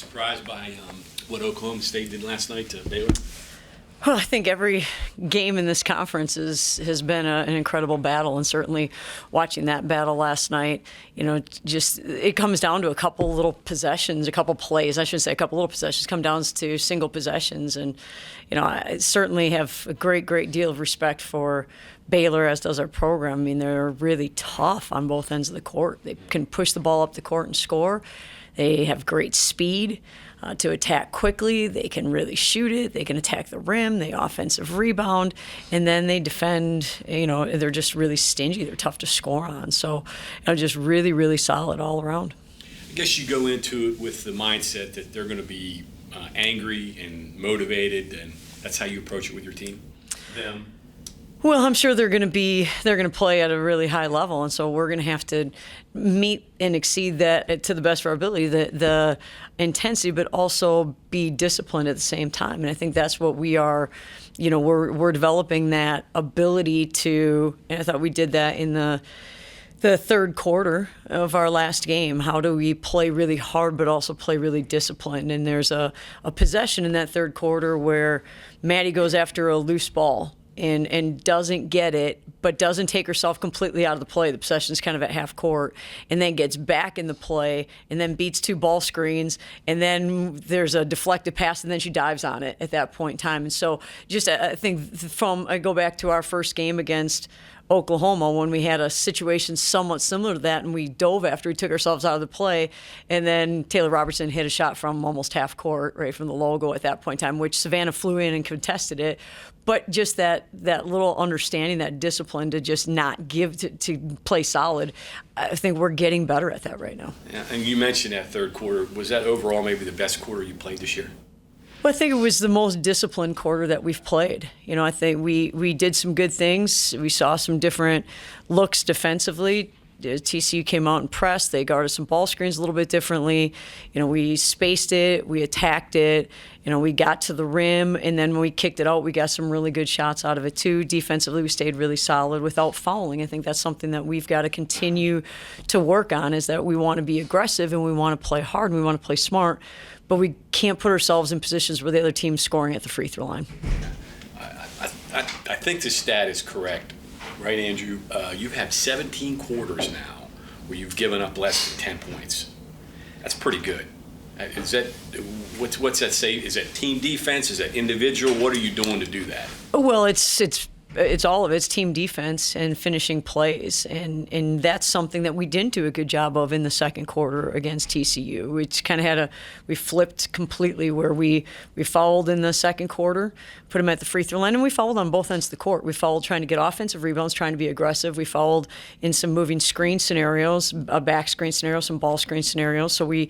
surprised by what Oklahoma State did last night to Baylor? Well, I think every game in this conference has been an incredible battle, and certainly watching that battle last night, it comes down to a couple little possessions, a couple plays. I shouldn't say a couple little possessions, come down to single possessions. And, I certainly have a great deal of respect for Baylor, as does our program. I mean, they're really tough on both ends of the court. They can push the ball up the court and score. They have great speed to attack quickly. They can really shoot it. They can attack the rim. They offensive rebound. And then they defend. They're just really stingy. They're tough to score on. So, just really solid all around. I guess you go into it with the mindset that they're going to be angry and motivated, and that's how you approach it with your team? Them? Well, I'm sure they're going to play at a really high level, and so we're going to have to meet and exceed that to the best of our ability, the intensity, but also be disciplined at the same time. And I think that's what we are. We're developing that ability to, and I thought we did that in the third quarter of our last game. How do we play really hard but also play really disciplined? And there's a possession in that third quarter where Maddie goes after a loose ball and doesn't get it, but doesn't take herself completely out of the play. The possession's kind of at half court, and then gets back in the play, and then beats two ball screens, and then there's a deflected pass, and then she dives on it at that point in time. And so I think I go back to our first game against Oklahoma when we had a situation somewhat similar to that, and we dove after we took ourselves out of the play, and then Taylor Robertson hit a shot from almost half court, right from the logo at that point in time, which Savannah flew in and contested it. But just that little understanding, that discipline to just not give, to play solid, I think we're getting better at that right now. Yeah, and you mentioned that third quarter. Was that overall maybe the best quarter you played this year? Well, I think it was the most disciplined quarter that we've played. I think we did some good things. We saw some different looks defensively. TCU came out and pressed. They guarded some ball screens a little bit differently. We spaced it. We attacked it. We got to the rim, and then when we kicked it out, we got some really good shots out of it too. Defensively, we stayed really solid without fouling. I think that's something that we've got to continue to work on, is that we want to be aggressive and we want to play hard and we want to play smart, but we can't put ourselves in positions where the other team's scoring at the free throw line. I think the stat is correct, right, Andrew? You've had 17 quarters now where you've given up less than 10 points. That's pretty good. Is that what's that say? Is that team defense? Is that individual? What are you doing to do that? Well, it's all of it. It's team defense and finishing plays, and that's something that we didn't do a good job of in the second quarter against TCU. We kind of we flipped completely, where we fouled in the second quarter, put them at the free throw line, and we fouled on both ends of the court. We fouled trying to get offensive rebounds, trying to be aggressive. We fouled in some moving screen scenarios, a back screen scenario, some ball screen scenarios. So we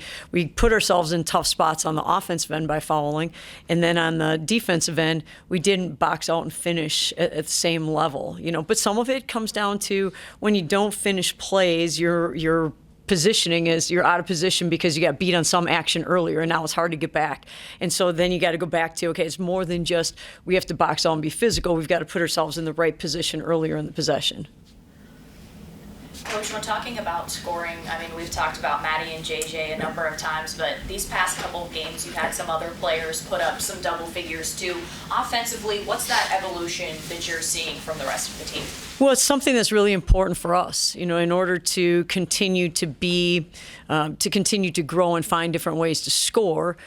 put ourselves in tough spots on the offensive end by fouling, and then on the defensive end, we didn't box out and finish at the same level. But some of it comes down to when you don't finish plays, your positioning is you're out of position because you got beat on some action earlier, and now it's hard to get back. And so then you got to go back to, okay, it's more than just we have to box out and be physical. We've got to put ourselves in the right position earlier in the possession. Coach, when talking about scoring, we've talked about Maddie and JJ a number of times, but these past couple of games, you've had some other players put up some double figures too. Offensively, what's that evolution that you're seeing from the rest of the team? Well, it's something that's really important for us, in order to continue to grow and find different ways to score.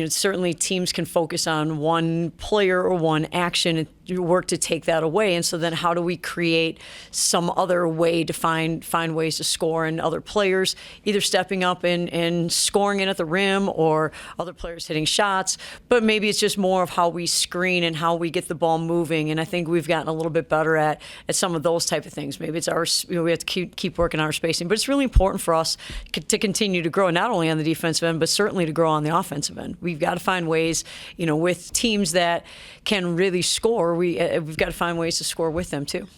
Certainly teams can focus on one player or one action and work to take that away. And so then how do we create some other way to find ways to score, and other players either stepping up and scoring it at the rim, or other players hitting shots. But maybe it's just more of how we screen and how we get the ball moving. And I think we've gotten a little bit better at some of those type of things. Maybe it's we have to keep working on our spacing. But it's really important for us to continue to grow, not only on the defensive end, but certainly to grow on the offensive end. We've got to find ways, with teams that can really score, we've got to find ways to score with them too.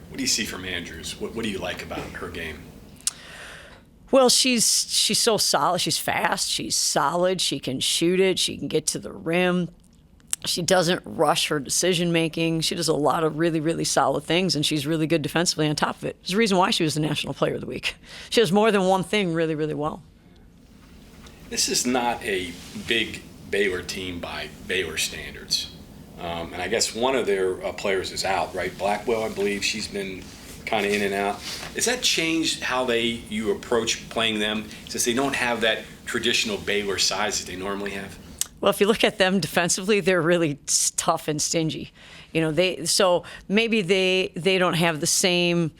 What do you see from Andrews? What do you like about her game? Well, she's so solid. She's fast. She's solid. She can shoot it. She can get to the rim. She doesn't rush her decision making. She does a lot of really, really solid things, and she's really good defensively on top of it. There's a reason why she was the National Player of the Week. She does more than one thing really, really well. This is not a big Baylor team by Baylor standards. And I guess one of their players is out, right? Blackwell, I believe. She's been kind of in and out. Has that changed how you approach playing them, since they don't have that traditional Baylor size that they normally have? Well, if you look at them defensively, they're really tough and stingy. So maybe they don't have the same,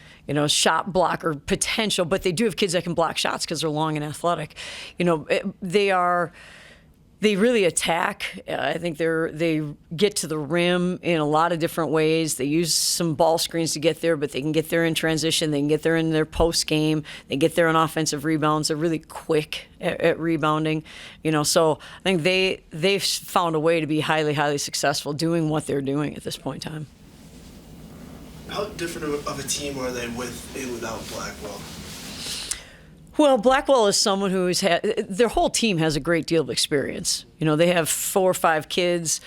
shot blocker potential, but they do have kids that can block shots because they're long and athletic. They really attack. I think they get to the rim in a lot of different ways. They use some ball screens to get there, but they can get there in transition. They can get there in their post game. They get there on offensive rebounds. They're really quick at rebounding. So I think they've found a way to be highly, highly successful doing what they're doing at this point in time. How different of a team are they with and without Blackwell? Well, Blackwell is someone who's their whole team has a great deal of experience. They have 4 or 5 kids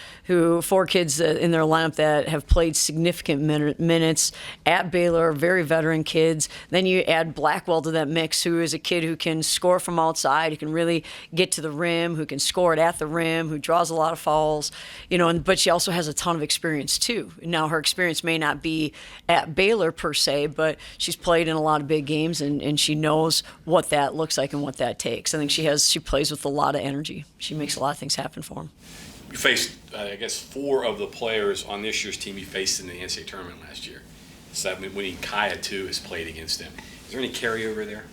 four kids in their lineup that have played significant minutes at Baylor, very veteran kids. Then you add Blackwell to that mix, who is a kid who can score from outside, who can really get to the rim, who can score it at the rim, who draws a lot of fouls, but she also has a ton of experience too. Now, her experience may not be at Baylor per se, but she's played in a lot of big games and she knows what that looks like and what that takes. I think she plays with a lot of energy. She makes a lot of things happen for them. You faced, I guess, 4 of the players on this year's team you faced in the NCAA tournament last year. So winning Kaya, too, has played against them. Is there any carryover there?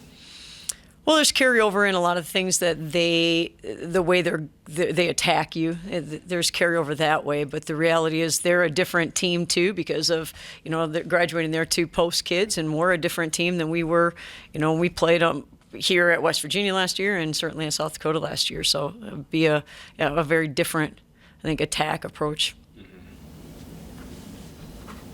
Well, there's carryover in a lot of things that the way they attack you. There's carryover that way, but the reality is they're a different team too because of they're graduating their 2 post kids, and we're a different team than we were. We played here at West Virginia last year, and certainly in South Dakota last year. So it'd be a very different, I think, attack approach.